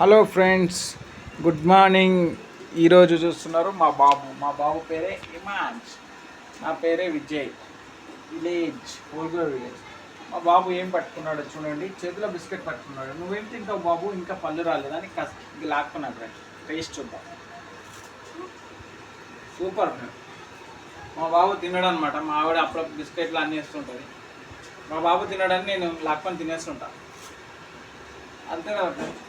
Hello friends, good morning. ఈరోజు చూస్తున్నారు మా బాబు పేరే ఇమాన్స్, నా పేరే విజయ్. ఓల్గూర్ విలేజ్. మా బాబు ఏం పట్టుకున్నాడో చూడండి, చేతిలో బిస్కెట్ పట్టుకున్నాడు. నువ్వేం తింటావు బాబు, ఇంకా పళ్ళు రాలేదని లాక్కున్నా ఫ్రెండ్స్. టేస్ట్ చూద్దాం. Super friend. మా బాబు తినడు అనమాట. మా ఆవిడ అప్పుడప్పుడు బిస్కెట్లు అన్నీ వేస్తుంటుంది. మా బాబు తినడని నేను లాక్కొని తినేస్తుంటా. అంతే కదా ఫ్రెండ్స్.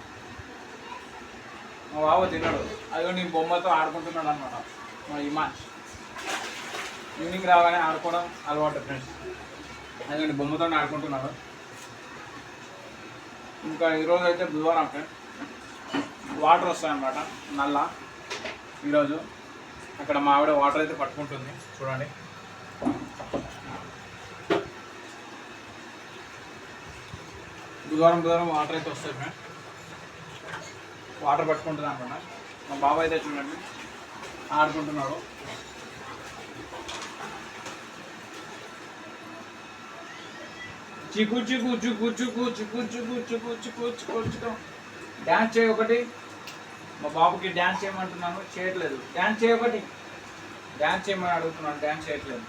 మా బాబు తిన్నాడు. అదిగో నీ బొమ్మతో ఆడుకుంటున్నాడు అనమాట మా ఇమాన్స్. ఈవినింగ్ రాగానే ఆడుకోవడం అలవాటు ఫ్రెండ్స్. అదిగో నీ బొమ్మతో ఆడుకుంటున్నాడు. ఇంకా ఈరోజు అయితే బుధవారం ఫ్రెండ్స్. వాటర్ వస్తాయన్నమాట నల్ల. ఈరోజు అక్కడ మా ఆవిడ వాటర్ అయితే పట్టుకుంటుంది చూడండి. బుధవారం వాటర్ అయితే వస్తాయి ఫ్రెండ్స్. వాటర్ పట్టుకుంటుంది అనమాట. మా బాబాయ్ అయితే చూడండి ఆడుకుంటున్నాడు. చిక్కు చిక్కు చుక్కు చుక్కు చిక్కు చుక్కు చుక్కు చిక్కు చిక్కు చిక్కు. డ్యాన్స్ చేయ ఒకటి. మా బాబుకి డ్యాన్స్ చేయమంటున్నాను, చేయట్లేదు. డ్యాన్స్ చేయ ఒకటి. డ్యాన్స్ చేయమని అడుగుతున్నాను, డ్యాన్స్ చేయట్లేదు.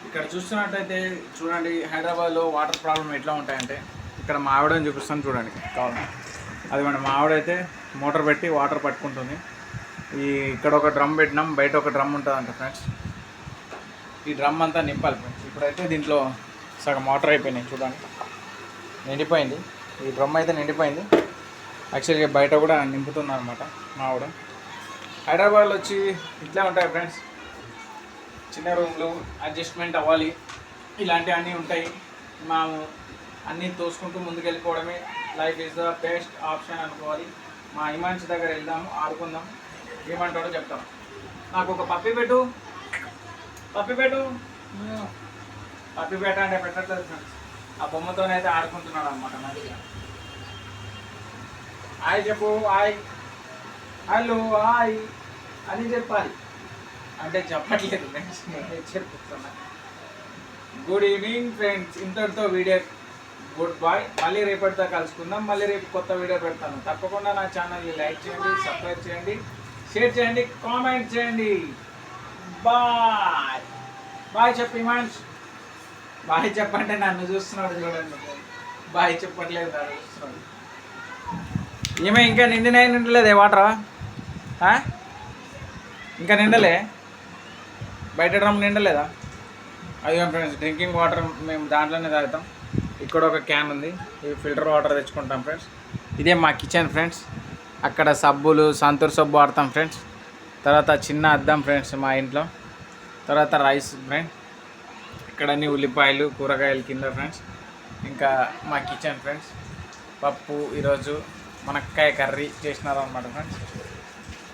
ఇక్కడ చూస్తున్నట్టయితే చూడండి, హైదరాబాద్లో వాటర్ ప్రాబ్లం ఎట్లా ఉంటాయంటే, ఇక్కడ మా ఆవిడని చూపిస్తాను చూడండి కావాలి. అది మన మా ఆవిడైతే మోటార్ పెట్టి వాటర్ పట్టుకుంటుంది. ఇక్కడ ఒక డ్రమ్ పెట్టినాం, బయట ఒక డ్రమ్ ఉంటుందంట ఫ్రెండ్స్. ఈ డ్రమ్ అంతా నింపాలి ఫ్రెండ్స్. ఇప్పుడైతే దీంట్లో సగం వాటర్ అయిపోయినాయి చూడండి, నిండిపోయింది. ఈ డ్రమ్ అయితే నిండిపోయింది. యాక్చువల్గా బయట కూడా నింపుతుంది అనమాట మా ఆవిడ. హైదరాబాద్లో వచ్చి ఇట్లా ఉంటాయి ఫ్రెండ్స్. చిన్న రూమ్లు అడ్జస్ట్మెంట్ అవ్వాలి, ఇలాంటివన్నీ ఉంటాయి. మేము అన్నీ తోసుకుంటూ ముందుకెళ్ళిపోవడమే life is the best option అనుకోవాలి. మా ఇమాన్స్ దగ్గర వెళ్దాము, ఆడుకుందాం. ఏమంటాడో చెప్తాం. నాకు ఒక పప్పి పెట్టు పప్పి పెట్ట అంటే పెట్టట్లేదు ఫ్రెండ్స్. ఆ బొమ్మతోనైతే ఆడుకుంటున్నాడు అనమాట మంచిగా. హాయ్ చెప్పు, హాయ్, హలో, హాయ్ అని చెప్పాలి. అంటే చెప్పట్లేదు ఫ్రెండ్స్, నేను చెప్తున్నా. Good evening friends. ఇంతటితో వీడియో గుడ్ బాయ్. మళ్ళీ రేపటితో కలుసుకుందాం. మళ్ళీ రేపు కొత్త వీడియో పెడతాను. తప్పకుండా నా ఛానల్ని లైక్ చేయండి, సబ్స్క్రైబ్ చేయండి, షేర్ చేయండి, కామెంట్ చేయండి. బాయ్ బాయ్ చెప్పి ఇమాన్స్. బాయ్ చెప్పంటే నన్ను చూస్తున్నాడు చూడండి. బాయ్ చెప్పట్లేదు, నన్ను చూస్తున్నాడు. ఏమే ఇంకా నిండలేదే వాటరా? ఇంకా నిండలే, బయట డ్రమ్ నిండలేదా? అయ్యో ఫ్రెండ్స్, డ్రింకింగ్ వాటర్ మేము దాంట్లోనే తాగుతాం. ఇక్కడ ఒక క్యాన్ ఉంది, ఈ ఫిల్టర్ వాటర్ తెచ్చుకుంటాం ఫ్రెండ్స్. ఇదే మా కిచెన్ ఫ్రెండ్స్. అక్కడ సబ్బులు, సంతూర్ సబ్బు వాడతాం ఫ్రెండ్స్. తర్వాత చిన్న అద్దం ఫ్రెండ్స్ మా ఇంట్లో. తర్వాత రైస్ ఫ్రెండ్స్. ఇక్కడ అన్ని ఉల్లిపాయలు, కూరగాయలు కింద ఫ్రెండ్స్. ఇంకా మా కిచెన్ ఫ్రెండ్స్. పప్పు ఈరోజు మునక్కాయ కర్రీ చేసినారు అనమాట ఫ్రెండ్స్.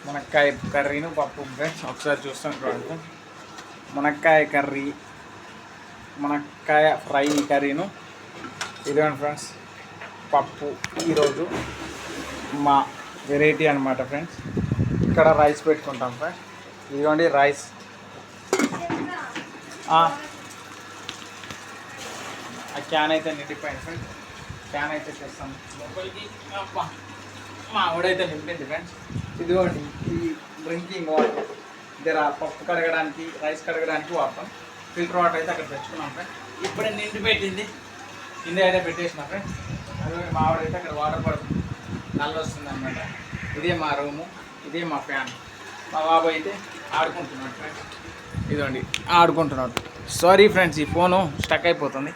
మునక్కాయ కర్రీను పప్పు ఫ్రెండ్స్. ఒకసారి చూస్తాం చూడండి. మునక్కాయ కర్రీ, మునక్కాయ ఫ్రై కర్రీను. ఇదిగోండి ఫ్రెండ్స్ పప్పు. ఈరోజు మా వెరైటీ అనమాట ఫ్రెండ్స్. ఇక్కడ రైస్ పెట్టుకుంటాం ఫ్రెండ్స్. ఇదిగోండి రైస్. ఆ క్యాన్ అయితే నిండిపోయింది ఫ్రెండ్స్. క్యాన్ అయితే చేస్తాం లోపలికి. మా ఆవిడైతే నింపింది ఫ్రెండ్స్. ఇదిగోండి ఈ డ్రింకింగ్ వాటర్. దగ్గర పప్పు కడగడానికి, రైస్ కడగడానికి వాడతాం. ఫిల్టర్ వాటర్ అయితే అక్కడ తెచ్చుకున్నాం ఫ్రెండ్స్. ఇప్పుడే నిండి పెట్టింది, కింద అయితే పెట్టేసిన ఫ్రెండ్స్. అదే మా ఆవిడైతే అక్కడ వాటర్ పడుతుంది, నల్ల వస్తుంది అనమాట. ఇదే మా రూము, ఇదే మా ఫ్యాన్. మా బాబు అయితే ఆడుకుంటున్నాడు ఫ్రెండ్స్. ఇదండి ఆడుకుంటున్నాడు. సారీ ఫ్రెండ్స్, ఈ ఫోను స్టక్ అయిపోతుంది.